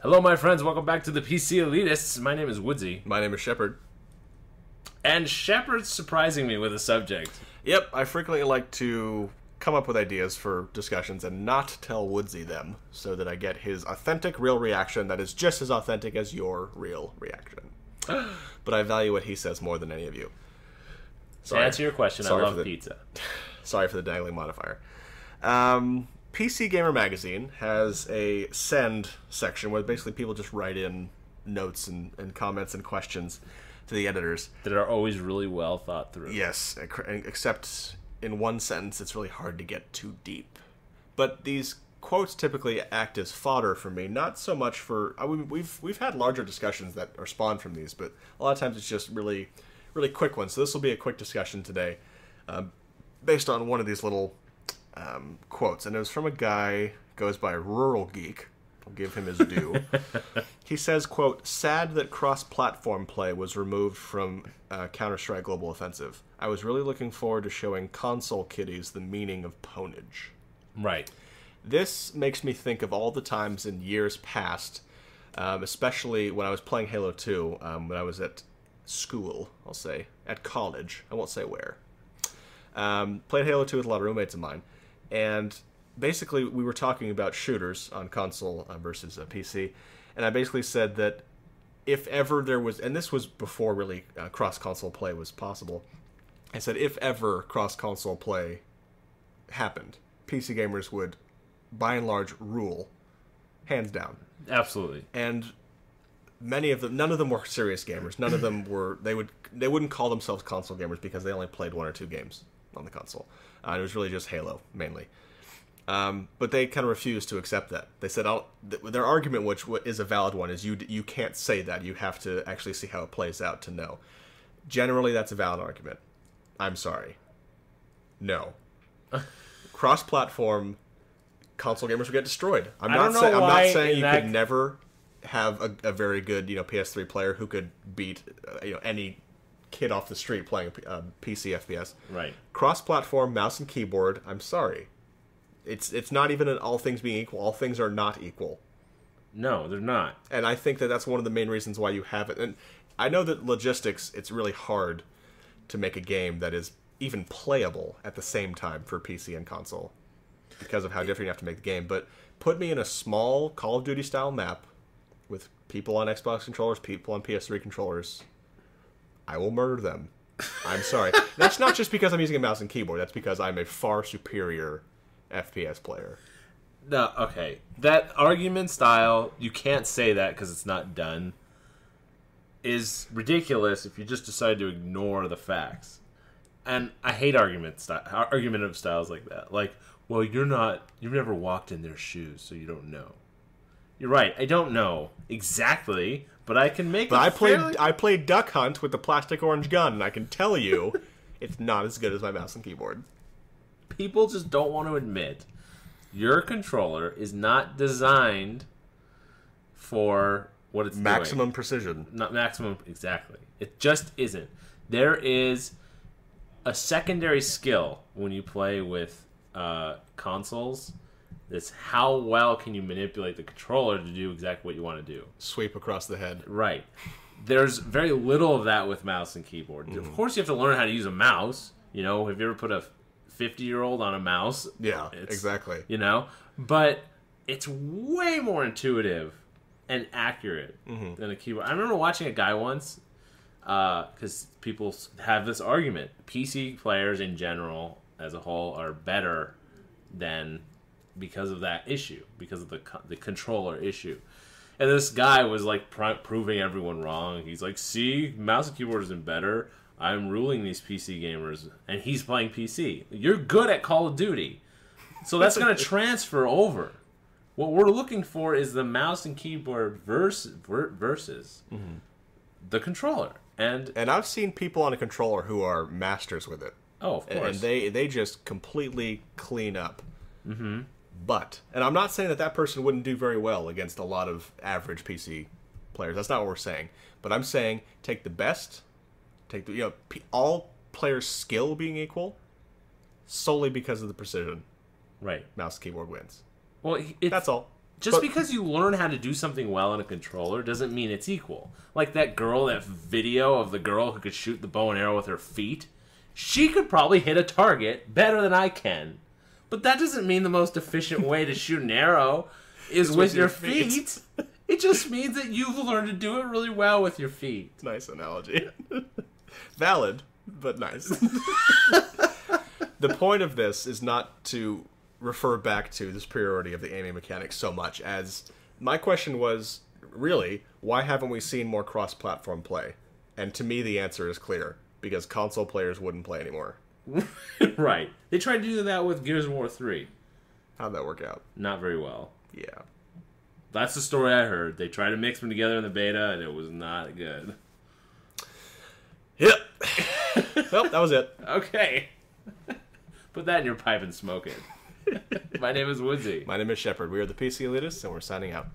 Hello, my friends. Welcome back to the ThePCelitists. My name is Woodsie. My name is Shepard. And Shepard's surprising me with a subject. Yep, I frequently like to come up with ideas for discussions and not tell Woodsie them, so that I get his authentic, real reaction that is just as authentic as your real reaction. But I value what he says more than any of you. To answer your question, I love pizza. Sorry for the dangling modifier. PC Gamer Magazine has a send section where basically people just write in notes and comments and questions to the editors. That are always really well thought through. Yes, except in one sentence it's really hard to get too deep. But these quotes typically act as fodder for me, not so much for... we've had larger discussions that are spawned from these, but a lot of times it's just really, really quick ones. So this will be a quick discussion today based on one of these little... quotes, and it was from a guy goes by Rural Geek. I'll give him his due. He says, quote, "Sad that cross-platform play was removed from Counter-Strike Global Offensive. I was really looking forward to showing console kiddies the meaning of pwnage." Right. This makes me think of all the times in years past, especially when I was playing Halo 2, when I was at school, I'll say, at college. I won't say where. Played Halo 2 with a lot of roommates of mine. And basically, we were talking about shooters on console versus PC, and I basically said that if ever there was, and this was before really cross-console play was possible, I said if ever cross-console play happened, PC gamers would, by and large, rule, hands down. Absolutely. And many of them, none of them were serious gamers. None of them were. They wouldn't call themselves console gamers because they only played one or two games on the console. It was really just Halo, mainly. But they kind of refused to accept that. They said, their argument, which is a valid one, is you can't say that. You have to actually see how it plays out to know. Generally, that's a valid argument. I'm sorry. No. Cross-platform console gamers would get destroyed. I'm not saying you could never have a very good PS3 player who could beat any kid off the street playing a PC FPS. Right. Cross-platform mouse and keyboard. I'm sorry. It's not even an all things being equal. All things are not equal. No, they're not. And I think that that's one of the main reasons why you have it. And I know that logistics, it's really hard to make a game that is even playable at the same time for PC and console because of how different you have to make the game. But put me in a small Call of Duty style map with people on Xbox controllers, people on PS3 controllers. I will murder them. I'm sorry. That's not just because I'm using a mouse and keyboard. That's because I'm a far superior FPS player. No, okay. That argument style, you can't say that because it's not done, is ridiculous if you just decide to ignore the facts. And I hate argumentative styles like that. Like, well, you've never walked in their shoes, so you don't know. You're right. I don't know exactly, but I can make. But I played Duck Hunt with the plastic orange gun, and I can tell you, it's not as good as my mouse and keyboard. People just don't want to admit your controller is not designed for what it's maximum doing. Precision. Not maximum, exactly. It just isn't. There is a secondary skill when you play with consoles. It's how well can you manipulate the controller to do exactly what you want to do. Sweep across the head. Right. There's very little of that with mouse and keyboard. Of course you have to learn how to use a mouse. Have you ever put a 50-year-old on a mouse? Yeah, exactly. But it's way more intuitive and accurate than a keyboard. I remember watching a guy once, because people have this argument. PC players in general, as a whole, are better than... because of that issue, because of the controller issue. And this guy was like proving everyone wrong. He's like, see, mouse and keyboard isn't better. I'm ruling these PC gamers. And he's playing PC. You're good at Call of Duty. So that's going to transfer over. What we're looking for is the mouse and keyboard versus the controller. And I've seen people on a controller who are masters with it. Oh, of course. And they just completely clean up. Mm-hmm. But, and I'm not saying that person wouldn't do very well against a lot of average PC players. That's not what we're saying. But I'm saying take the best, all players' skill being equal, solely because of the precision. Right. Mouse keyboard wins. Well, that's all. Just because you learn how to do something well in a controller doesn't mean it's equal. Like that video of the girl who could shoot the bow and arrow with her feet. She could probably hit a target better than I can. But that doesn't mean the most efficient way to shoot an arrow is with your feet. It just means that you've learned to do it really well with your feet. Nice analogy. Valid, but nice. The point of this is not to refer back to the superiority of the aiming mechanics so much as my question was, really, why haven't we seen more cross-platform play? And to me, the answer is clear. Because console players wouldn't play anymore. Right. They tried to do that with Gears of War 3. How'd that work out? Not very well. Yeah. That's the story I heard. They tried to mix them together in the beta, and it was not good. Yep. Well, that was it. Okay. Put that in your pipe and smoke it. My name is Woodsie. My name is Shepard. We are the PC Elitists, and we're signing out.